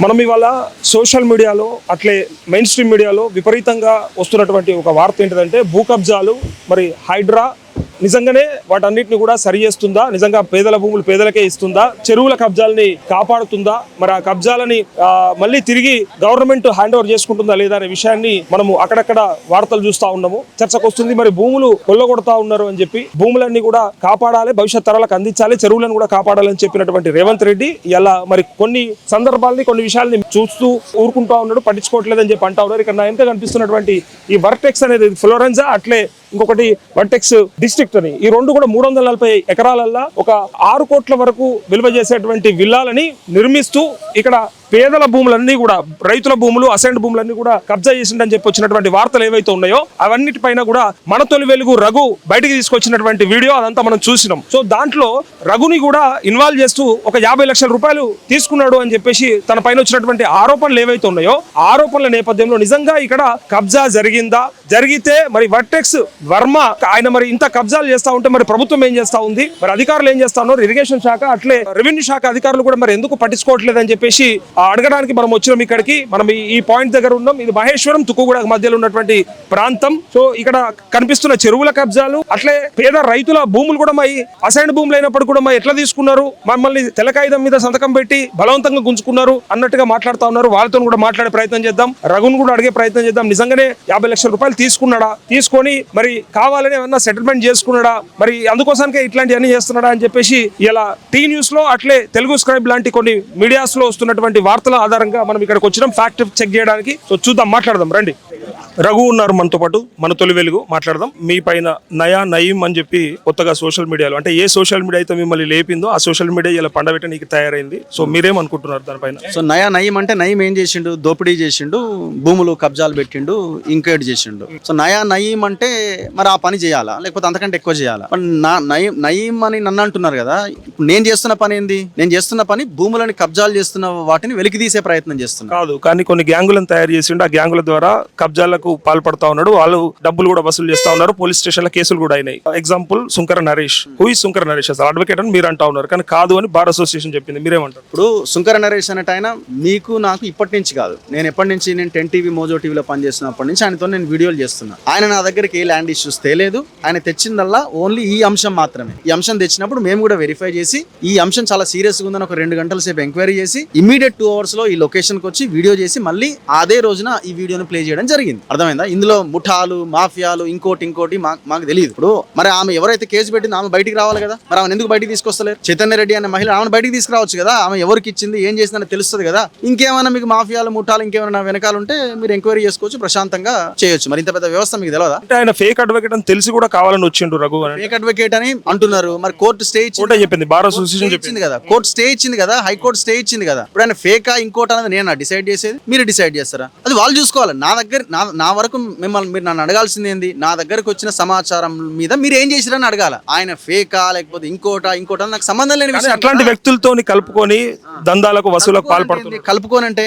మనం ఇవాళ సోషల్ మీడియాలో అట్లే మెయిన్ స్ట్రీమ్ మీడియాలో విపరీతంగా వస్తున్నటువంటి ఒక వార్త ఏంటిదంటే భూ కబ్జాలు, మరి హైడ్రా నిజంగానే వాటన్నిటిని కూడా సరి చేస్తుందా, నిజంగా పేదల భూములు పేదలకే ఇస్తుందా, చెరువుల కబ్జాలని కాపాడుతుందా, మరి ఆ కబ్జాలని మళ్ళీ తిరిగి గవర్నమెంట్ హ్యాండ్ ఓవర్ చేసుకుంటుందా లేదా అనే విషయాన్ని మనము అక్కడక్కడ వార్తలు చూస్తా ఉన్నాము. చర్చకు వస్తుంది. మరి భూములు కొల్లగొడతా ఉన్నారు అని చెప్పి భూములన్నీ కూడా కాపాడాలి, భవిష్యత్ తరాలకు అందించాలి, చెరువులను కూడా కాపాడాలని చెప్పినటువంటి రేవంత్ రెడ్డి ఇలా మరి కొన్ని సందర్భాలని కొన్ని విషయాల్ని చూస్తూ ఊరుకుంటా ఉన్నాడు, పట్టించుకోవట్లేదని చెప్పి అంటా ఉన్నారు. ఇక్కడ నా వెనక కనిపిస్తున్నటువంటి ఈ వర్టెక్స్ అనేది ఫ్లోరెన్జా, అట్లే ఇంకొకటి వర్టెక్స్ డిస్ట్రిక్ట్ అని, ఈ రెండు కూడా 340 ఎకరాలల్లో ఒక 6 కోట్ల వరకు విలువ చేసేటువంటి విల్లాలని నిర్మిస్తూ ఇక్కడ పేదల భూములన్నీ కూడా, రైతుల భూములు, అసెంట్ భూములన్నీ కూడా కబ్జా చేసిండని చెప్పి వచ్చినటువంటి వార్తలు ఏవైతే ఉన్నాయో అవన్నిటిపైన కూడా మన తొలి వెలుగు రఘు బయటికి తీసుకొచ్చినటువంటి వీడియో అదంతా మనం చూసినాం. సో దాంట్లో రఘుని కూడా ఇన్వాల్వ్ చేస్తూ ఒక 50 లక్షల రూపాయలు తీసుకున్నాడు అని చెప్పేసి తన పైన వచ్చినటువంటి ఆరోపణలు ఏవైతే ఉన్నాయో ఆరోపణల నేపథ్యంలో నిజంగా ఇక్కడ కబ్జా జరిగిందా, జరిగితే మరి వర్టెక్స్ వర్మ ఆయన మరి ఇంత కబ్జాలు చేస్తా ఉంటే మరి ప్రభుత్వం ఏం చేస్తా ఉంది, మరి అధికారులు ఏం చేస్తా ఉన్నారు, ఇరిగేషన్ శాఖ అట్లే రెవెన్యూ శాఖ అధికారులు కూడా మరి ఎందుకు పట్టించుకోవట్లేదు అని చెప్పేసి అడగడానికి మనం వచ్చినాం. ఇక్కడికి మనం ఈ పాయింట్ దగ్గర ఉన్నాం. ఇది మహేశ్వరం తుక్కుగూడ మధ్యలో ఉన్నటువంటి ప్రాంతం. సో ఇక్కడ కనిపిస్తున్న చెరువుల కబ్జాలు, అట్లే పేద రైతుల భూములు కూడా మరి అసైన్ భూములు అయినప్పుడు కూడా మరి ఎట్లా తీసుకున్నారు, మమ్మల్ని తెల్లకాయిదం మీద సంతకం పెట్టి బలవంతంగా గుంజుకున్నారు అన్నట్టుగా మాట్లాడుతా ఉన్నారు. వాళ్ళతో కూడా మాట్లాడే ప్రయత్నం చేద్దాం, రఘును కూడా అడిగే ప్రయత్నం చేద్దాం. నిజంగానే 50 లక్షల రూపాయలు తీసుకున్నాడా, తీసుకొని మరి కావాలని ఏమన్నా సెటిల్మెంట్ చేసుకున్నాడా, మరి అందుకోసానికే ఇట్లాంటివన్నీ చేస్తున్నాడా అని చెప్పేసి ఇలా టీ న్యూస్ లో అట్లే తెలుగు స్క్రైబ్ లాంటి కొన్ని మీడియాస్ లో వస్తున్నటువంటి వార్తల ఆధారంగా మనం ఇక్కడికి వచ్చినాం ఫ్యాక్ట్ చెక్ చేయడానికి. సో చూద్దాం, మాట్లాడదాం రండి. రఘు ఉన్నారు మనతో పాటు, మన తొలి వెలుగు మాట్లాడదాం. మీ పైన నయా నయీం అని చెప్పి కొత్తగా సోషల్ మీడియాలో, అంటే ఏ సోషల్ మీడియా అయితే మిమ్మల్ని లేపిందో ఆ సోషల్ మీడియా ఇలా పండబెట్టడానికి తయారైంది. సో మీరేమనుకుంటున్నారు దానిపైన? సో నయా నయీం అంటే నయీం ఏం చేసిండు, దోపిడీ చేసిండు, భూములు కబ్జాలు పెట్టిండు, ఇంకేట్ చేసిండు. సో నయా నయీం అంటే మరి ఆ పని చేయాలా లేకపోతే అంతకంటే ఎక్కువ చేయాలా? నయీం అని నన్ను అంటున్నారు కదా, నేను చేస్తున్న పని ఏంది? నేను చేస్తున్న పని భూములని కబ్జాలు చేస్తున్న వాటిని వెలికి తీసే ప్రయత్నం చేస్తున్నా కాదు, కానీ కొన్ని గ్యాంగులను తయారు చేసిండు, ఆ గ్యాంగుల ద్వారా కబ్జాలకు పాల్పడతా ఉన్నాడు, వాళ్ళు డబ్బులు కూడా వసూలు చేస్తా ఉన్నారు, పోలీస్ స్టేషన్ లో కేసులు కూడా అయినాయి. Example Sunkara Naresh. Who is Sunkara Naresh? అసలు అడ్వకేట్ అని మీరు అంటా ఉన్నారు, కానీ కాదు అని బార్ అసోసియేషన్ చెప్పింది. మీరేమంటారు? ఇప్పుడు సుంకర నరేష్ అన్నట్టు ఆయన మీకు నాకు ఇప్పటి నుంచి కాదు, నేను ఎప్పటి నుంచి, నేను 10 టీవీ మోజో టీవీలో పనిచేస్తున్నప్పటి నుంచి ఆయనతో నేను వీడియోలు చేస్తున్నా. ఆయన నా దగ్గరికి ఏ ల్యాండ్ ఇష్యూస్ తేలేదు, ఆయన తెచ్చిందల్లా ఓన్లీ ఈ అంశం మాత్రమే. ఈ అంశం తెచ్చినప్పుడు మేము కూడా వెరిఫై చేసి ఈ అంశం చాలా సీరియస్ గా ఉందని ఒక 2 గంటల సేపు ఎంక్వైరీ చేసి ఇమీడియట్ 2 hours లో ఈ లొకేషన్ కి వచ్చి వీడియో చేసి మళ్ళీ అదే రోజున ఈ వీడియోని ప్లే చేయడం జరిగింది. అర్థమైందా? ఇందులో ముఠాలు, మాఫియాలు, ఇంకోటి మాకు తెలియదు. ఇప్పుడు మరి ఆమె ఎవరైతే కేసు పెట్టిందో ఆమె బయటికి రావాలి కదా, మరి ఆమె ఎందుకు బయటికి తీసుకొస్తలేరు? చైతన్య రెడ్డి అనే మహిళ ఆమెను బయటికి తీసుకురావచ్చు కదా, ఆమె ఎవరికి ఇచ్చింది, ఏం చేసిందని తెలుస్తుంది కదా. ఇంకేమైనా మీకు మాఫియాలు, ముఠాలు ఇంకేమైనా వెనకాల ఉంటే మీరు ఎంక్వైరీ చేసుకోవచ్చు, ప్రశాంతంగా చేయొచ్చు. మరి ఇంత పెద్ద వ్యవస్థ మీకు తెలియదా? అంటే ఆయన ఫేక్ అడ్వకేట్ అని తెలిసి కూడా కావాలని వచ్చిండు రఘు. ఫేక్ అడ్వకేట్ అని అంటున్నారు, మరి కోర్టు స్టే చెప్పింది, బార్ అసోసియేషన్ చెప్పింది కదా, కోర్టు స్టే ఇచ్చింది కదా, హైకోర్టు స్టే ఇచ్చింది కదా. ఇప్పుడు ఆయన ఫేకా ఇంకోటి అనేది నేను డిసైడ్ చేసేది, మీరు డిసైడ్ చేస్తారా? అది వాళ్ళు చూసుకోవాలి. నా దగ్గర నా వరకు మిమ్మల్ని మీరు నన్ను అడగాల్సింది ఏంది, నా దగ్గరకు వచ్చిన సమాచారం మీద మీరు ఏం చేసిరని అడగాల. ఆయన ఫేకా లేకపోతే ఇంకోట నాకు సంబంధం లేని విషయం. అట్లాంటి వ్యక్తులతో కలుపుకొని దందాలకు వసూలకు పాల్పడుతుంది. కలుపుకోనంటే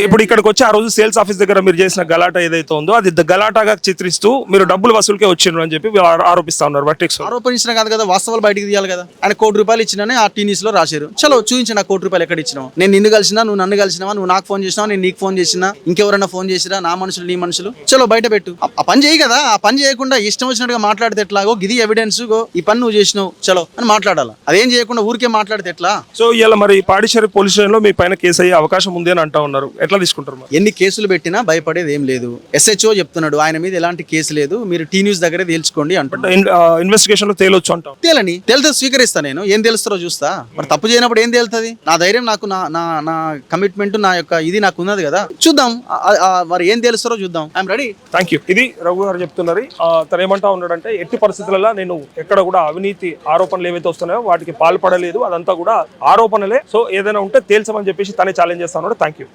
ఇప్పుడు ఇక్కడికి వచ్చి ఆ రోజు సేల్స్ ఆఫీస్ దగ్గర మీరు చేసిన గలాటా ఏదైతే ఉందో అది గలాటాగా చిత్రిస్తూ మీరు డబ్బులు వసూలుకే వచ్చిండ్రు అని చెప్పి ఆరోపిస్తా ఉన్నారు. ఆరోపించిన కాదు కదా, వాస్తవాలు బయటికి తీయాలి కదా. ఆయన ₹1 ఇచ్చినా ఆ టీనీస్ లో రాశారు. చలో చూపించి నాకు ₹1 ఎక్కడ ఇచ్చినావు, నేను నిన్ను కలిసినా, నువ్వు నన్ను కలిసినావా, నువ్వు నాకు ఫోన్ చేసినావా, నేను నీకు ఫోన్ చేసినా, ఇంకెవరైనా ఫోన్ చేసిరా, నా మనుషులు నీ మనుషులు, చలో బయట పెట్టు. ఆ పని చేయి కదా. ఆ పని చేయకుండా ఇష్టం వచ్చినట్టుగా మాట్లాడితే ఎట్లాగో, గిది ఎవిడెన్స్, ఈ పని నువ్వు చేసినావు చలో అని మాట్లాడాలి. అదేం చేయకుండా ఊరికే మాట్లాడితే ఎట్లా? సో ఇలా మరి పాడిచేరి పోలీస్ స్టేషన్ లో మీ పైన కేసు అయ్యే అవకాశం ఉంది అని అంటా ఉన్నారు, ఎట్లా తీసుకుంటారు? ఎన్ని కేసులు పెట్టినా భయపడేది ఏం లేదు. SHO చెప్తున్నాడు ఆయన మీద ఎలాంటి కేసు లేదు, మీరు టీ న్యూస్ దగ్గరే తేల్చుకోండి అంటున్నారు. ఇన్వెస్టిగేషన్ లో తేలొచ్చు అంటాం. తెలితే స్వీకరిస్తా, నేను ఏం తెలుస్తారో చూస్తా. మరి తప్పు చేయనప్పుడు ఏం తేలుతుంది? నా ధైర్యం, నాకు నా కమిట్మెంట్, నా యొక్క ఇది నాకు ఉన్నది కదా. చూద్దాం మరి ఏం తెలుస్తారో చూద్దాం. I'm ready. Thank you. ఇది రఘు గారు చెప్తున్నారు. తను ఏమంటా ఉన్నాడంటే ఎట్టి పరిస్థితులలో నేను ఎక్కడ కూడా అవినీతి ఆరోపణలు ఏవైతే వస్తున్నాయో వాటికి పాల్పడలేదు, అదంతా కూడా ఆరోపణలే. సో ఏదైనా ఉంటే తేల్చమని చెప్పేసి తనే ఛాలెంజ్ చేస్తా ఉన్నాడు. Thank you.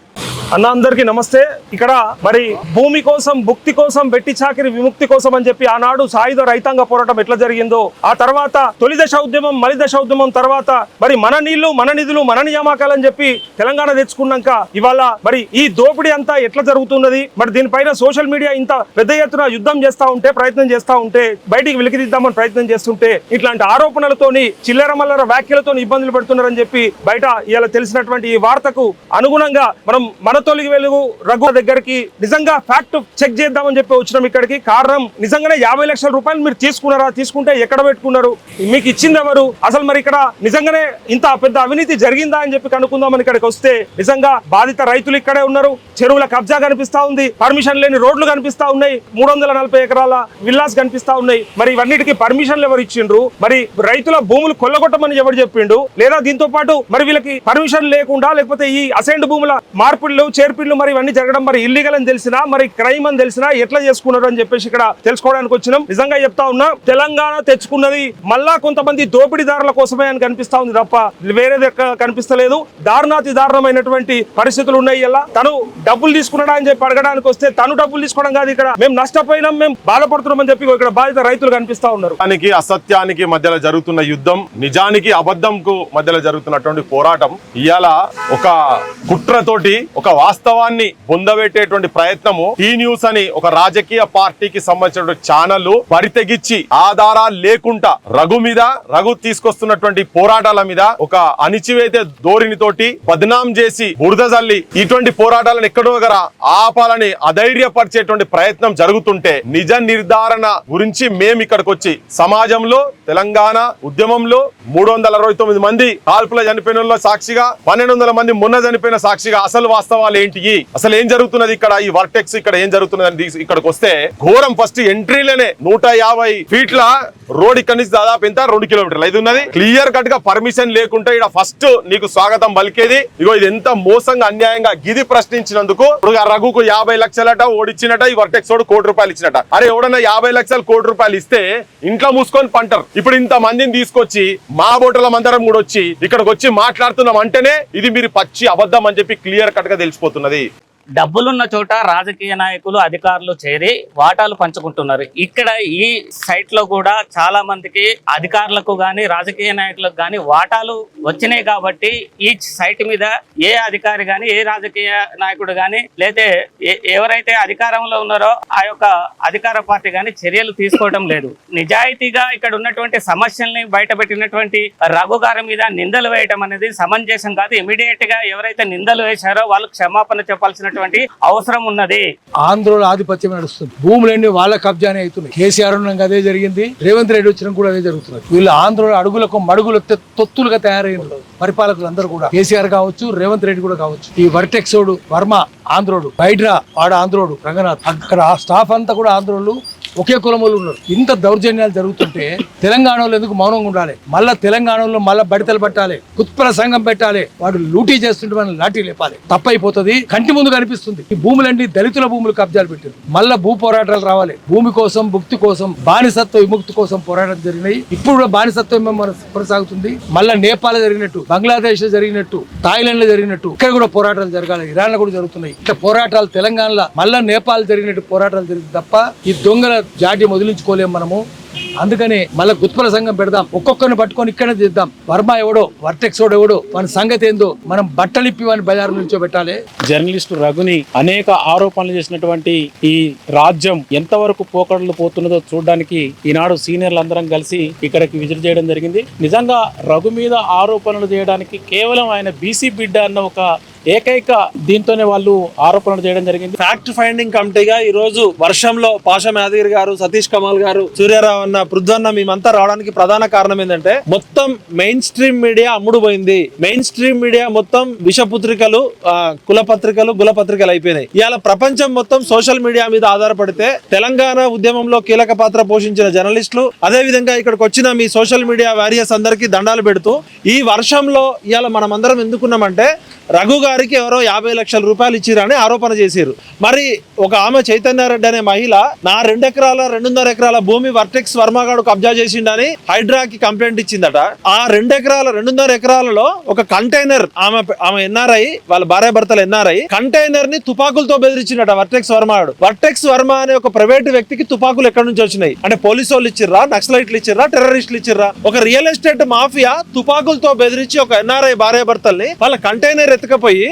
అన్న అందరికీ నమస్తే. ఇక్కడ మరి భూమి కోసం, భుక్తి కోసం, వెట్టి చాకిరి విముక్తి కోసం అని చెప్పి ఆనాడు సాయుధ రైతాంగ పోరాటం ఎట్లా జరిగిందో, ఆ తర్వాత తొలి దశ ఉద్యమం, మలి దశ ఉద్యమం తర్వాత మరి మన నీళ్లు, మన నిధులు, మన నియామకాలని చెప్పి తెలంగాణ తెచ్చుకున్నాక ఇవాళ మరి ఈ దోపిడీ అంతా ఎట్లా జరుగుతున్నది, మరి దీనిపైన సోషల్ మీడియా ఇంత పెద్ద ఎత్తున యుద్ధం చేస్తా ఉంటే, ప్రయత్నం చేస్తా ఉంటే, బయటికి వెలికిదిద్దామని ప్రయత్నం చేస్తుంటే ఇట్లాంటి ఆరోపణలతోని, చిల్లర మల్లర వ్యాఖ్యలతో ఇబ్బందులు పెడుతున్నారని చెప్పి బయట ఇలా తెలిసినటువంటి ఈ వార్తకు అనుగుణంగా మనం మన తొలి వెలుగు రఘు దగ్గరికి నిజంగా ఫ్యాక్ట్ చెక్ చేద్దామని చెప్పి వచ్చినాం ఇక్కడికి. కారణం నిజంగానే 50 లక్షల రూపాయలు మీరు తీసుకున్నారా, తీసుకుంటే ఎక్కడ పెట్టుకున్నారు, మీకు ఇచ్చింది ఎవరు, అసలు మరి ఇక్కడ నిజంగానే ఇంత పెద్ద అవినీతి జరిగిందా అని చెప్పి కనుక్కుందామని ఇక్కడికి వస్తే నిజంగా బాధిత రైతులు ఇక్కడే ఉన్నారు. చెరువుల కబ్జా కనిపిస్తా ఉంది, పర్మిషన్ లేని రోడ్లు కనిపిస్తా ఉన్నాయి, 340 ఎకరాల విల్లాస్ కనిపిస్తా ఉన్నాయి. మరి ఇవన్నిటికీ పర్మిషన్లు ఎవరు ఇచ్చిండ్రు, మరి రైతుల భూములు కొల్లగొట్టమని ఎవరు చెప్పిండు, లేదా దీంతో పాటు మరి వీళ్ళకి పర్మిషన్ లేకుండా లేకపోతే ఈ అసైన్డ్ భూముల మార్పులు, చేర్పిళ్ళు మరి ఇవన్నీ జరగడం మరి ఇల్లీగల్ అని తెలిసినా, మరి క్రైమ్ అని తెలిసినా ఎట్లా చేసుకున్నారు అని చెప్పేసి ఇక్కడ తెలుసుకోవడానికి వచ్చినాం. నిజంగా చెప్తా ఉన్నా, తెలంగాణ తెచ్చుకున్నది మళ్ళా కొంతమంది దోపిడీదారుల కోసమే అని కనిపిస్తా ఉంది తప్ప వేరేది కనిపిస్తలేదు. దారుణాతి దారుణమైనటువంటి పరిస్థితులు ఉన్నాయి. ఇలా తను డబ్బులు తీసుకున్నాడా అని చెప్పి అడగడానికి వస్తే తను డబ్బులు తీసుకోవడం కాదు, ఇక్కడ మేము నష్టపోయినాం, మేము బాధపడుతున్నాం అని చెప్పి ఇక్కడ బాధిత రైతులు కనిపిస్తా ఉన్నారు. దానికి అసత్యానికి మధ్యలో జరుగుతున్న యుద్ధం, నిజానికి అబద్ధంకు మధ్యలో జరుగుతున్నటువంటి పోరాటం ఇవాళ ఒక కుట్రతోటి ఒక వాస్తవాన్ని పొందబెట్టేటువంటి ప్రయత్నము ఈ న్యూస్ అని ఒక రాజకీయ పార్టీకి సంబంధించిన ఛానల్ బరితెగిచ్చి ఆధారాలు లేకుండా రఘు తీసుకొస్తున్నటువంటి పోరాటాల మీద ఒక అణిచివేత ధోరణితోటి బద్నాం చేసి బురద జల్లి ఇటువంటి పోరాటాలను ఎక్కడో దగ్గర ఆపాలని అధైర్యపరిచేటువంటి ప్రయత్నం జరుగుతుంటే నిజ నిర్ధారణ గురించి మేము ఇక్కడికి వచ్చి సమాజంలో తెలంగాణ ఉద్యమంలో 369 మంది కాల్పుల చనిపోయిన సాక్షిగా 1200 మంది మొన్న చనిపోయిన సాక్షిగా అసలు వాస్తవాలు ఏంటి, అసలు ఏం జరుగుతున్నది ఇక్కడ, ఈ వర్టెక్స్ ఇక్కడ ఏం జరుగుతున్నది ఇక్కడికి వస్తే ఘోరం. ఫస్ట్ ఎంట్రీలోనే 150 ఫీట్ల రోడ్ ఇక్కడ నుంచి దాదాపు ఎంత 2 కిలోమీటర్లు ఇది ఉన్నది. క్లియర్ కట్ గా పర్మిషన్ లేకుంటే ఇక్కడ ఫస్ట్ నీకు స్వాగతం పలికేది. ఇగో ఇది ఎంత మోసంగా అన్యాయంగా గిది ప్రశ్నించినందుకు రఘుకు 50 లక్షలట ఓడిచ్చినట, ఈ వర్టెక్స్ ఓడు ₹1 కోటి ఇచ్చినట. అరే ఎవడన్నా 50 లక్షలు ₹1 కోటి ఇస్తే ఇంట్లో మూసుకొని పంటారు. ఇప్పుడు ఇంత మందిని తీసుకొచ్చి మా బోటల మందరం కూడా వచ్చి ఇక్కడికి వచ్చి మాట్లాడుతున్నాం అంటేనే ఇది మీరు పచ్చి అబద్ధం అని చెప్పి క్లియర్ కట్ గా తెలిసిపోతున్నది. డబ్బులున్న చోట రాజకీయ నాయకులు, అధికారులు చేరి వాటాలు పంచుకుంటున్నారు. ఇక్కడ ఈ సైట్ లో కూడా చాలా మందికి అధికారులకు గాని రాజకీయ నాయకులకు గాని వాటాలు వచ్చినాయి కాబట్టి ఈ సైట్ మీద ఏ అధికారి గాని ఏ రాజకీయ నాయకుడు గాని లేదా ఎవరైతే అధికారంలో ఉన్నారో ఆ యొక్క అధికార పార్టీ గాని చర్యలు తీసుకోవడం లేదు. నిజాయితీగా ఇక్కడ ఉన్నటువంటి సమస్యల్ని బయటపెట్టినటువంటి రఘు గారి మీద నిందలు వేయడం అనేది సమంజసం కాదు. ఇమీడియట్ గా ఎవరైతే నిందలు వేశారో వాళ్ళు క్షమాపణ చెప్పాల్సిన అవసరం ఉన్నది. ఆంధ్రుల ఆధిపత్యం నడుస్తుంది, భూములన్నీ వాళ్ళ కబ్జానే అవుతున్నాయి. కేసీఆర్ ఉన్నాక అదే జరిగింది, రేవంత్ రెడ్డి వచ్చినా కూడా అదే జరుగుతున్నది. వీళ్ళు ఆంధ్రుల అడుగులకు మడుగులు తొత్తులుగా తయారైన పరిపాలకులు అందరూ కూడా, కేసీఆర్ కావచ్చు, రేవంత్ రెడ్డి కూడా కావచ్చు. ఈ వర్టెక్సోడు వర్మ ఆంధ్రోడు, హైడ్రా వాడ ఆంధ్రోడు, రంగనాథ్, అక్కడ ఆ స్టాఫ్ అంతా కూడా ఆంధ్రోళ్ళు, ఒకే కులములు ఉన్నారు. ఇంత దౌర్జన్యాలు జరుగుతుంటే తెలంగాణలో ఎందుకు మౌనంగా ఉండాలి? మళ్ళా తెలంగాణలో మళ్ళా బడితలు పట్టాలి, కుత్పల సంఘం పెట్టాలి, వాడు లూటీ చేస్తుంటే మనం లాఠీ లేపాలి. తప్పైపోతుంది, కంటి ముందు కనిపిస్తుంది. ఈ భూములన్నీ దళితుల భూములు కబ్జాలు పెట్టారు. మళ్ళా భూ పోరాటాలు రావాలి. భూమి కోసం, భుక్తి కోసం, బానిసత్వ విముక్తి కోసం పోరాటం జరిగినాయి. ఇప్పుడు కూడా బానిసత్వం కొనసాగుతుంది. మళ్ళా నేపాల్ జరిగినట్టు, బంగ్లాదేశ్ లో జరిగినట్టు, థాయిలాండ్ లో జరిగినట్టు ఇక్కడ కూడా పోరాటాలు జరగాలి. ఇరాన్ లో కూడా జరుగుతున్నాయి. ఇట్లా పోరాటాలు తెలంగాణలో మళ్ళా నేపాల్ జరిగినట్టు పోరాటాలు జరిగింది తప్ప ఈ దొంగల జాడ్యం వదిలించుకోలేము మనము. అందుకని మళ్ళీ గుత్పల సంఘం పెడదాం, ఒక్కొక్కరిని పట్టుకొని ఇక్కడే చేద్దాం. వర్మ ఎవడో, వర్టెక్స్ ఎవడో, మన సంగతి ఏందో మనం బట్టలిప్పి వాని బజారు నుంచో పెట్టాలి. జర్నలిస్టు రఘుని అనేక ఆరోపణలు చేసినటువంటి ఈ రాజ్యం ఎంతవరకు పోకడలు పోతున్నదో చూడడానికి ఈనాడు సీనియర్లు అందరం కలిసి ఇక్కడికి విజిట్ చేయడం జరిగింది. నిజంగా రఘు మీద ఆరోపణలు చేయడానికి కేవలం ఆయన బీసీ బిడ్డ అన్న ఒక ఏకైక దీంతోనే వాళ్ళు ఆరోపణలు చేయడం జరిగింది. ఫ్యాక్ట్ ఫైండింగ్ కమిటీగా ఈ రోజు వర్షంలో పాషా యాదగిరి గారు, సతీష్ కమాల్ గారు, సూర్యారావు అన్న, పృథ్వన్న మేమంతా రావడానికి ప్రధాన కారణం ఏంటంటే మొత్తం మెయిన్ స్ట్రీమ్ మీడియా అమ్ముడు పోయింది. మెయిన్ స్ట్రీమ్ మీడియా మొత్తం విషపత్రికలు, కులపత్రికలు, గులపత్రికలు అయిపోయినాయి. ఇవాళ ప్రపంచం మొత్తం సోషల్ మీడియా మీద ఆధారపడితే తెలంగాణ ఉద్యమంలో కీలక పాత్ర పోషించిన జర్నలిస్టులు, అదే విధంగా ఇక్కడికి వచ్చిన మీ సోషల్ మీడియా వారియర్స్ అందరికీ దండాలు పెడుతూ ఈ వర్షంలో ఇవాళ మనం అందరం ఎందుకున్నామంటే రఘు గారి గారికి ఎవరో 50 లక్షల రూపాయలు ఇచ్చిరని ఆరోపణ చేశారు. మరి ఒక ఆమె చైతన్యారెడ్డి అనే మహిళ నా 2 ఎకరాల 2.5 ఎకరాల భూమి వర్టెక్స్ వర్మగాడు కబ్జా చేసిండని హైడ్రాకి కంప్లైంట్ ఇచ్చిందట. ఆ 2 ఎకరాల 2.5 ఎకరాలలో ఒక కంటైనర్ ఆమె ఎన్ఆర్ఐ, వాళ్ళ భార్య భర్తలు ఎన్ఆర్ఐ, కంటైనర్ ని తుపాకులతో బెదిరించిందట వర్టెక్స్ వర్మగాడు. వర్టెక్స్ వర్మ అనే ఒక ప్రైవేట్ వ్యక్తికి తుపాకులు ఎక్కడి నుంచి వచ్చినాయి అంటే పోలీసు వాళ్ళు ఇచ్చిర్రా, నక్సలైట్లు ఇచ్చిర్రా, టెర్రరిస్టులు ఇచ్చిర్రా? ఒక రియల్ ఎస్టేట్ మాఫియా తుపాకులతో బెదిరించి ఒక ఎన్ఆర్ఐ భార్య భర్తల్ని వాళ్ళ కంటైనర్ ఎత్తుకపోయి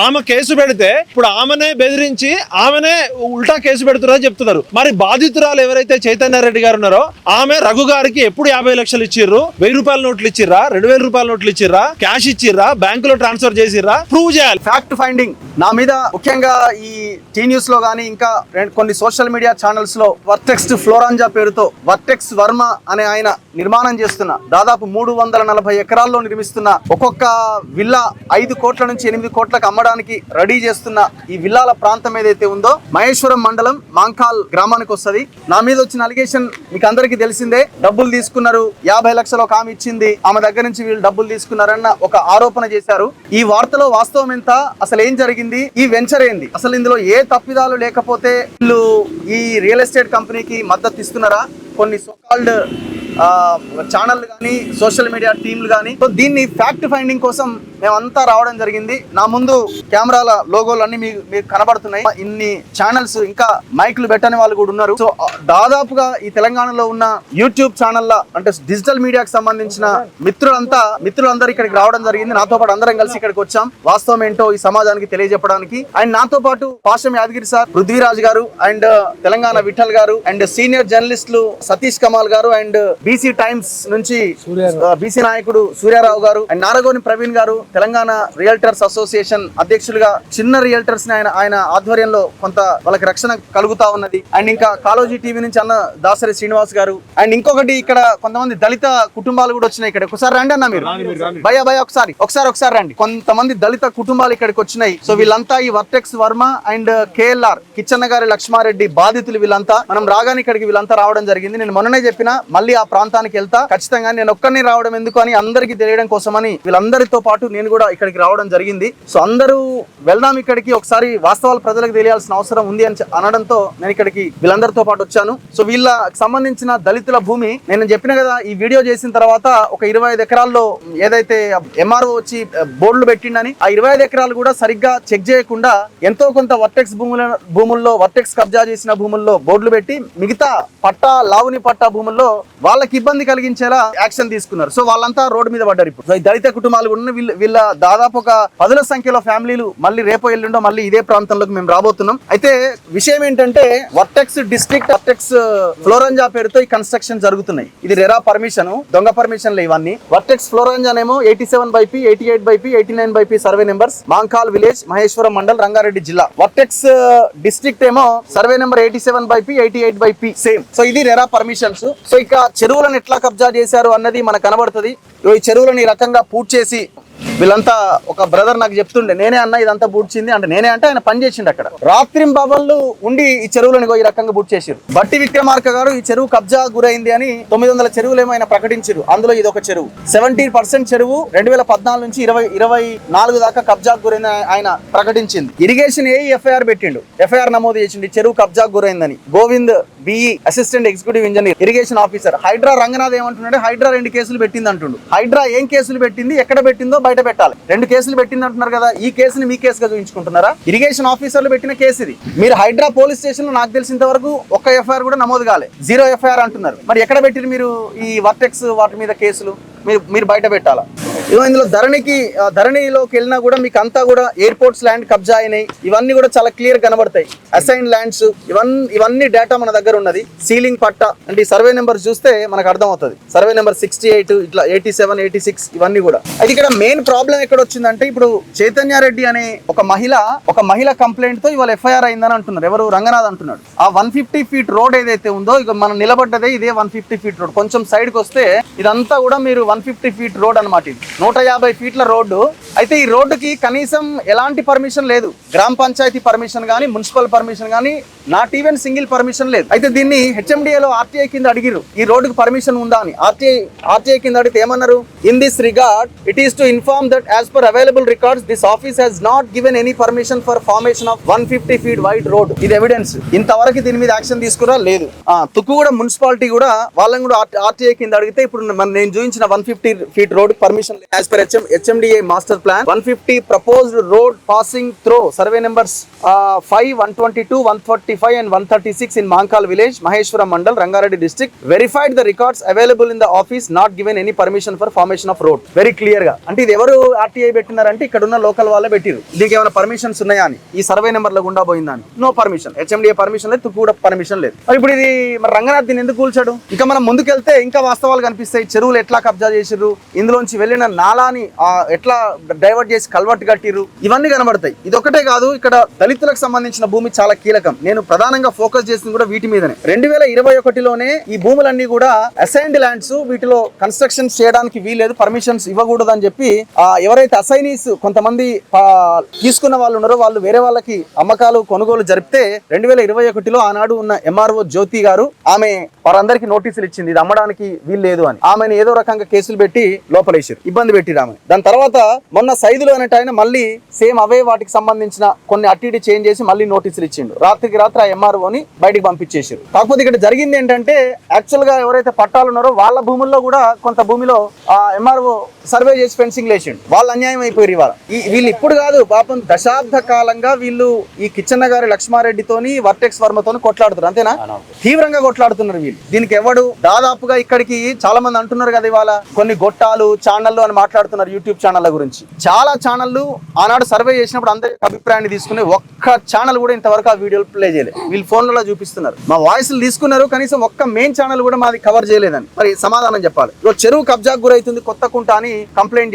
ఆమె కేసు పెడితే ఇప్పుడు ఆమెనే బెదిరించి ఆమెనే ఉల్టా కేసు పెడుతున్నారని చెప్తున్నారు. మరి బాధితురాలు ఎవరైతే చైతన్యారెడ్డి గారు ఉన్నారో ఆమె రఘు గారికి ఎప్పుడు 50 లక్షలు ఇచ్చిర్రు, 1000 రూపాయల నోట్లు ఇచ్చిర్రా, 2000 రూపాయల నోట్లు ఇచ్చిర్రా, క్యాష్ ఇచ్చిర్రా, బ్యాంకులో ట్రాన్స్ఫర్ చేసిర్రా? ప్రూవ్ చేయాలి. ఫ్యాక్ట్ ఫైండింగ్ నా మీద ముఖ్యంగా ఈ టీ న్యూస్ లో గానీ ఇంకా కొన్ని సోషల్ మీడియా ఛానల్స్ లో వర్టెక్స్ ఫ్లోరాంజా పేరుతో వర్టెక్స్ వర్మ అనే ఆయన నిర్మాణం చేస్తున్న దాదాపు 340 ఎకరాల్లో నిర్మిస్తున్న ఒక్కొక్క విల్లా 5 కోట్ల నుంచి 8 కోట్లకు అమ్మడానికి రెడీ చేస్తున్న ఈ విల్లాల ప్రాంతం ఏదైతే ఉందో మహేశ్వరం మండలం మాంకాల్ గ్రామానికి వస్తుంది. నా మీద వచ్చిన అలిగేషన్ మీకు అందరికీ తెలిసిందే. డబ్బులు తీసుకున్నారు, 50 లక్షలు ఒక ఆమె ఇచ్చింది, ఆమె దగ్గర నుంచి వీళ్ళు డబ్బులు తీసుకున్నారన్న ఒక ఆరోపణ చేశారు. ఈ వార్తలో వాస్తవం ఎంత, అసలు ఏం జరిగింది, ఈ వెంచర్ ఏంది, అసలు ఇందులో ఏ తప్పిదాలు లేకపోతే వీళ్ళు ఈ రియల్ ఎస్టేట్ కంపెనీకి మద్దతు ఇస్తున్నారా? కొన్ని సోకాల్డ్ ఛానల్ కానీ సోషల్ మీడియా టీంలు కానీ దీన్ని ఫ్యాక్ట్ ఫైండింగ్ కోసం మేమంతా రావడం జరిగింది. నా ముందు కెమెరాల లోగోలు అన్ని మీకు కనబడుతున్నాయి. ఇన్ని ఛానల్స్ ఇంకా మైక్లు పెట్టని వాళ్ళు కూడా ఉన్నారు. సో దాదాపుగా ఈ తెలంగాణలో ఉన్న యూట్యూబ్ ఛానల్ అంటే డిజిటల్ మీడియాకి సంబంధించిన మిత్రులందరూ ఇక్కడికి రావడం జరిగింది. నాతో పాటు అందరం కలిసి ఇక్కడికి వచ్చాం వాస్తవం ఏంటో ఈ సమాజానికి తెలియజెప్పడానికి. అండ్ నాతో పాటు పాషం యాదగిరి సార్, పృథ్వీరాజ్ గారు, అండ్ తెలంగాణ విఠల్ గారు, అండ్ సీనియర్ జర్నలిస్టులు సతీష్ కమాల్ గారు, అండ్ బీసీ టైమ్స్ నుంచి బీసీ నాయకుడు సూర్యారావు గారు, అండ్ నారగోని ప్రవీణ్ గారు, తెలంగాణ రియల్టర్స్ అసోసియేషన్ అధ్యక్షులుగా చిన్న రియల్టర్స్ ని ఆయన ఆధ్వర్యంలో కొంత వాళ్ళకి రక్షణ కలుగుతా ఉన్నది. అండ్ ఇంకా కాలోజీ టీవీ నుంచి అన్న దాసరి శ్రీనివాస్ గారు, అండ్ ఇంకొకటి ఇక్కడ కొంతమంది దళిత కుటుంబాలు కూడా వచ్చినాయి. ఇక్కడ ఒకసారి రండి అన్న, మీరు భయ ఒకసారి రండి. కొంతమంది దళిత కుటుంబాలు ఇక్కడికి వచ్చినాయి. సో వీళ్ళంతా ఈ vertex Varma and KLR Kichanna గారి లక్ష్మారెడ్డి బాధితులు. వీళ్ళంతా మనం రాగానే ఇక్కడికి వీళ్ళంతా రావడం జరిగింది. నేను మొన్ననే చెప్పిన మళ్ళీ ఆ ప్రాంతానికి వెళ్తా ఖచ్చితంగా. నేను ఒక్కరిని రావడం ఎందుకు అని అందరికీ తెలియడం కోసమని వీళ్ళందరితో పాటు నేను కూడా ఇక్కడికి రావడం జరిగింది. సో అందరూ వెళ్దాం ఇక్కడికి, ఒకసారి వాస్తవాలు ప్రజలకు తెలియాల్సిన అవసరం ఉంది అని అనడంతో నేను ఇక్కడికి వీళ్ళందరితో పాటు వచ్చాను. సో వీళ్ళకి సంబంధించిన దళితుల భూమి నేను చెప్పిన కదా, ఈ వీడియో చేసిన తర్వాత ఒక 25 ఎకరాల్లో ఏదైతే ఎంఆర్ఓ వచ్చి బోర్డులు పెట్టిండని ఆ 25 ఎకరాలు కూడా సరిగ్గా చెక్ చేయకుండా ఎంతో కొంత వర్టెక్స్ భూముల్లో వర్టెక్స్ కబ్జా చేసిన భూముల్లో బోర్డులు పెట్టి మిగతా పట్టా లావుని పట్టా భూముల్లో వాళ్ళకి ఇబ్బంది కలిగించేలా యాక్షన్ తీసుకున్నారు. సో వాళ్ళంతా రోడ్డు మీద పడ్డారు. ఇప్పుడు సో ఈ దళిత కుటుంబాలు కూడా వీళ్ళ దాదాపు ఒక 10ల సంఖ్యలో ఫ్యామిలీలు మళ్ళీ రేపో ఎల్లుండో మళ్ళీ ఇదే ప్రాంతంలోకి మేము రాబోతున్నాం. అయితే విషయం ఏంటంటే వర్టెక్స్ డిస్ట్రిక్ట్ వర్టెక్స్ ఫ్లోరంజా పేరుతో ఈ కన్స్ట్రక్షన్ జరుగుతున్నాయి. ఇది రెరా పర్మిషన్, దొంగ పర్మిషన్లు ఇవన్నీ. వర్టెక్స్ ఫ్లోరంజానేమో 87/P, 88/P, 89/P survey numbers, Mankal village, Maheshwaram mandal, Rangareddy జిల్లా. వర్టెక్స్ డిస్ట్రిక్ట్ ఏమో survey number 87/P, 88/P same. So ఇది రెరా పర్మిషన్స్. సో ఇక చెరువులను ఎట్లా కబ్జా చేశారు అన్నది మనకు కనబడుతుంది. ఈ చెరువులను ఈ రకంగా పూర్తి చేసి వీళ్ళంతా ఒక బ్రదర్ నాకు చెప్తుండే, నేనే అన్న ఇదంతా బూడ్చింది అంటే, నేనే అంటే ఆయన పని చేసిండు అక్కడ. రాత్రింబవళ్ళు ఉండి ఈ చెరువులను ఈ రకంగా బూట్ చేసారు. బట్టి విక్రమార్క గారు ఈ చెరువు కబ్జా గురైంది అని 900 చెరువులు ఏమైనా ప్రకటించారు. అందులో ఇది ఒక చెరువు. 70% చెరువు 2014 నుంచి 2024 దాకా కబ్జా గురైన ఆయన ప్రకటించింది. ఇరిగేషన్ ఎఫ్ఐఆర్ పెట్టిండు, ఎఫ్ఐఆర్ నమోదు చేసిండు చెరువు కబ్జా గురైందని. Govind BE assistant executive engineer, irrigation officer. Hydraa Ranganath ఏమంటున్నాడు, హైడ్రా 2 కేసులు పెట్టింది అంటుండు. హైడ్రా ఏం కేసులు పెట్టింది, ఎక్కడ పెట్టిందో బయట పెట్టాలి. 2 కేసులు పెట్టింది అంటున్నారు కదా, ఈ కేసుని మీ కేసుగా చూపించుకుంటున్నారా? ఇరిగేషన్ ఆఫీసర్లు పెట్టిన కేసు ఇది. మీరు హైడ్రా పోలీస్ స్టేషన్ లో నాకు తెలిసినంత వరకు ఒక్క ఎఫ్ఐఆర్ కూడా నమోదు కాలే, 0 ఎఫ్ఐఆర్ అంటున్నారు. మరి ఎక్కడ పెట్టిరు మీరు ఈ వర్టెక్స్ వాటి మీద కేసులు? మీరు బయట పెట్టాలా? ఇందులో ధరణిలోకి వెళ్ళినా కూడా మీకు అంతా కూడా ఎయిర్పోర్ట్స్ ల్యాండ్ కబ్జా అయినాయి. ఇవన్నీ కూడా చాలా క్లియర్ కనబడతాయి. అసైన్ ల్యాండ్స్ ఇవన్నీ డేటా మన దగ్గర ఉన్నది. సీలింగ్ పట్టా అంటే ఈ సర్వే నెంబర్ చూస్తే మనకు అర్థం అవుతుంది. సర్వే నెంబర్ 68 ఇట్లా 87, 86 ఇవన్నీ కూడా. అయితే ఇక్కడ మెయిన్ ప్రాబ్లం ఎక్కడ వచ్చిందంటే, ఇప్పుడు చైతన్యారెడ్డి అనే ఒక మహిళ కంప్లైంట్ తో ఇవాళ ఎఫ్ఐఆర్ అయిందని అంటున్నారు. ఎవరు? రంగనాథ్ అంటున్నాడు. ఆ 150 ఫీట్ రోడ్ ఏదైతే ఉందో, ఇక మనం నిలబడ్డదే ఇదే 150 ఫీట్ రోడ్. కొంచెం సైడ్ కి వస్తే ఇదంతా కూడా మీరు 150 ఫీట్ రోడ్ అనమాట. ఇది 150 ఫీట్ల రోడ్డు. అయితే ఈ రోడ్డుకి కనీసం ఎలాంటి పర్మిషన్ లేదు. గ్రామ పంచాయతీ పర్మిషన్ కానీ, మున్సిపల్ పర్మిషన్ కానీ, నాట్ ఈవెన్ సింగిల్ పర్మిషన్ లేదు. అయితే దీన్ని హెచ్ఎండిఏలో ఆర్టీఐ కింద అడిగిరు ఈ రోడ్డుకి పర్మిషన్ ఉందా అని. ఆర్టీఐ కింద అడిగితే ఏమన్నారు, in this regard it is to inform that as per available records this office has not given any permission for formation of 150 feet wide road. ఇది ఎవిడెన్స్. ఇంతవరకు దీని మీద యాక్షన్ తీసుకురా లేదు. తుక్కుగూడ మున్సిపాలిటీ కూడా వాళ్ళని కూడా ఆర్టీఐ కింద అడిగితే ఇప్పుడు నేను చూపించిన 150 feet road permission as per HMDA master plan 150 proposed road passing throw survey numbers 5, 122, 145 and 136 in Mankal village, Maheshwaram Mandal, Rangareddy district. Verified the records available in the office, not given any permission for formation of road. Very clear గా. అంటే ఇది ఎవరు RTI పెట్టినారంటే ఇక్కడ ఉన్న local వాళ్ళే పెట్టిరు. దీనికి ఏమైనా పర్మిషన్స్ ఉన్నాయా అని, ఈ సర్వే నెంబర్ లో గుండా పోయిందని. No permission. హెచ్ఎండిఏ పర్మిషన్ లేదు, తుక్కు కూడా పర్మిషన్ లేదు. మరి ఇప్పుడు ఇది మరి రంగనాథ్ దీన్ని ఎందుకు కూల్చాడు? ఇంకా మనం ముందుకెళ్తే ఇంకా వాస్తవాలు కనిపిస్తాయి. చెరువులు ఎట్లా కబ్జా చేసిర్రు, ఇందులోంచి వెళ్ళిన నాలాని ఎట్లా డైవర్ట్ చేసి కల్వర్ట్ కట్టిర్రు, ఇవన్నీ కనబడతాయి. ఇది ఒకటే కాదు, ఇక్కడ దళితులకు సంబంధించిన భూమి చాలా కీలకం. నేను ప్రధానంగా ఫోకస్ చేసింది కూడా వీటి మీదనే. 2021లోనే ఈ భూములన్నీ కూడా అసైన్డ్ ల్యాండ్స్, వీటిలో కన్స్ట్రక్షన్స్ చేయడానికి వీలేదు, పర్మిషన్స్ ఇవ్వకూడదు అని చెప్పి ఎవరైతే అసైనీస్ కొంతమంది తీసుకున్న వాళ్ళు ఉన్నారో వాళ్ళు వేరే వాళ్ళకి అమ్మకాలు కొనుగోలు జరిపితే 2021లో ఆనాడు ఉన్న ఎంఆర్ఓ జ్యోతి గారు ఆమె వారందరికీ నోటీసులు ఇచ్చింది, ఇది అమ్మడానికి వీలు లేదు అని. ఆమెను ఏదో రకంగా కేసులు పెట్టి లోపలేసారు, ఇబ్బంది పెట్టిరు ఆమె. దాని తర్వాత మొన్న సైదులు అనేట ఆయన మళ్ళీ సేమ్ అవే వాటికి సంబంధించిన కొన్ని అట్టిడి చేంజ్ చేసి మళ్ళీ నోటీసులు ఇచ్చిండు. రాత్రికి రాత్రి ఆ ఎంఆర్ఓని బయటికి పంపించేసారు. కాకపోతే ఇక్కడ జరిగింది ఏంటంటే యాక్చువల్ గా ఎవరైతే పట్టాలు ఉన్నారో వాళ్ళ భూముల్లో కూడా కొంత భూమిలో ఆ ఎంఆర్ఓ సర్వే చేసి ఫెన్సింగ్ లేచిండు. వాళ్ళు అన్యాయం అయిపోయారు. ఇవాళ వీళ్ళు ఇప్పుడు కాదు పాపం దశాబ్ద కాలంగా వీళ్ళు ఈ కిచ్చన్న గారి లక్ష్మారెడ్డితోని వర్టెక్స్ వర్మతోని కొట్లాడుతున్నారు, అంతేనా? తీవ్రంగా కొట్లాడుతున్నారు వీళ్ళు. దీనికి ఎవడు దాదాపుగా ఇక్కడికి చాలా మంది అంటున్నారు కదా ఇవాళ కొన్ని గొట్టాలు ఛానళ్ళు అని మాట్లాడుతున్నారు యూట్యూబ్ ఛానళ్ళ గురించి. చాలా ఛానళ్ళు ఆనాడు సర్వే చేసినప్పుడు అందరి అభిప్రాయాన్ని తీసుకుని ఒక్క ఛానల్ కూడా ఇంతవరకు ఆ వీడియోలు ప్లే చేయలేదు. వీళ్ళు ఫోన్లలో చూపిస్తున్నారు, మా వాయిస్లు తీసుకున్నారు, కనీసం ఒక్క మెయిన్ ఛానల్ కూడా మాది కవర్ చేయలేదని. మరి సమాధానం చెప్పాలి. చెరువు కబ్జాకు గురైతుంది కొత్తకుంట అని కంప్లైంట్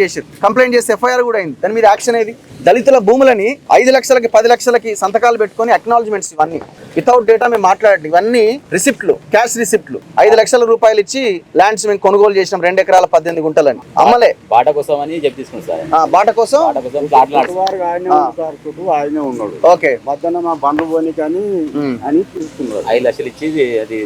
చేసి ఎఫ్ఐఆర్ కూడా అయింది. దాని మీద యాక్షన్ ఏది? దళితుల భూములని 5 లక్షలకి 10 లక్షలకి సంతకాలు పెట్టుకొని అక్నాలజ్మెంట్స్ ఇవన్నీ వితౌట్ డేటా మేము మాట్లాడేది, ఇవన్నీ రిసిప్ట్లు, క్యాష్ రిసిప్ట్లు. 5 లక్షల రూపాయలు ఇచ్చి ల్యాండ్స్ మేము కొనుగోలు చేసినాం 2 ఎకరాల 18 గుంటలని. అమ్మలే బాట కోసం అని చెప్తారు. బాట కోసం ఆయనే ఉన్నాడు. ఓకే, మధ్యాహ్నం మా బండ్లు పోని కానీ అని తీసుకున్నారు. 5 లక్షలు ఇచ్చి అది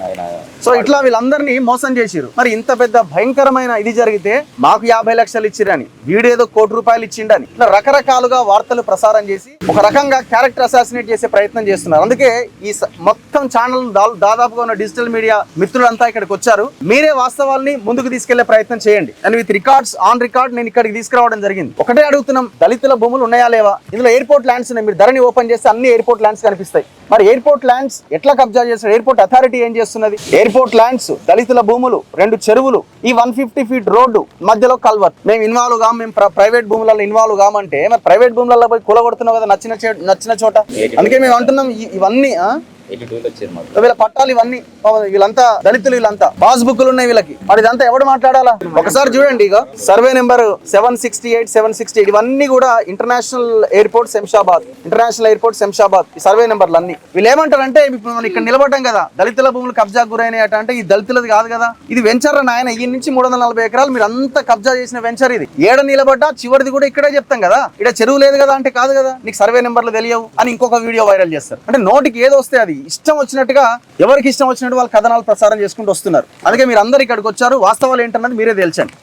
ఆయన. సో ఇట్లా వీళ్ళందరినీ మోసం చేసిరు. మరి ఇంత పెద్ద భయంకరమైన ఇది జరిగితే మాకు 50 లక్షలు ఇచ్చిరని, వీడేదో 1 కోటి రూపాయలు ఇచ్చిండని, ఇట్లా రకరకాలుగా వార్తలు ప్రసారం చేసి ఒక రకంగా క్యారెక్టర్ అసాసినేట్ చేసే ప్రయత్నం చేస్తున్నారు. అందుకే ఈ మొత్తం ఛానల్ దాదాపుగా ఉన్న డిజిటల్ మీడియా మిత్రులంతా ఇక్కడికి వచ్చారు. మీరే వాస్తవాల్ని ముందుకు తీసుకెళ్లే ప్రయత్నం చేయండి. And with records on record నేను ఇక్కడికి తీసుకురావడం జరిగింది. ఒకటే అడుగుతున్నాం, దళితుల భూములు ఉన్నాయా లేవా? ఇందులో ఎయిర్పోర్ట్ ల్యాండ్స్ ఉన్నాయి. మీరు ధరని ఓపెన్ చేస్తే అన్ని ఎయిర్పోర్ట్ ల్యాండ్స్ కనిపిస్తాయి. మరి ఎయిర్పోర్ట్ ల్యాండ్స్ ఎట్లా కబ్జా చేస్తారు? ఎయిర్పోర్ట్ అథారిటీ ఏం చేస్తున్నది? ఎయిర్పోర్ట్ ల్యాండ్స్, దళితుల భూములు, 2 చెరువులు, ఈ 150 ఫీట్ రోడ్డు మధ్యలో కల్వర్ట్. మేము ఇన్వాల్వ్ కాం, మేము ప్రైవేట్ భూములలో ఇన్వాల్వ్ కామంటే మరి ప్రైవేట్ భూములలో పోయి కూలగొడుతున్నావు కదా నచ్చిన చోట. అందుకే మేము అంటున్నాం ఇవన్నీ వీళ్ళ పట్టాలు, ఇవన్నీ వీళ్ళంతా దళితులు, వీళ్ళంతా పాస్బుక్లు ఉన్నాయి వీళ్ళకి. మరి ఇదంతా ఎవడు మాట్లాడాలా? ఒకసారి చూడండి, ఇక సర్వే నెంబర్ 768, 768 ఇవన్నీ కూడా ఇంటర్నేషనల్ ఎయిర్పోర్ట్ శంషాబాద్, ఈ సర్వే నెంబర్లు అన్ని. వీళ్ళు ఏమంటారంటే ఇప్పుడు మనం ఇక్కడ నిలబడ్డాం కదా, దళితుల భూములు కబ్జా గురైనాయట అంటే ఈ దళితులది కాదు కదా, ఇది వెంచర్ నాయన. ఈ నుంచి 340 ఎకరాలు మీరు అంతా కబ్జా చేసిన వెంచర్ ఇది. ఏడ నిలబడ్డా చివరిది కూడా ఇక్కడే చెప్తాం కదా, ఇక్కడ చెరువు లేదు కదా అంటే కాదు కదా, నీకు సర్వే నెంబర్లు తెలియవు అని ఇంకొక వీడియో వైరల్ చేస్తారు. అంటే నోటికి ఏదో వస్తే అది ఇష్టం వచ్చినట్టుగా ఎవరికి ఇష్టం వచ్చినట్టు వాళ్ళు కథనాలు ప్రసారం చేసుకుంటూ వస్తున్నారు. అందుకే మీరు అందరు ఇక్కడికి వచ్చారు, వాస్తవాలు ఏంటన్నది మీరే తేల్చండి.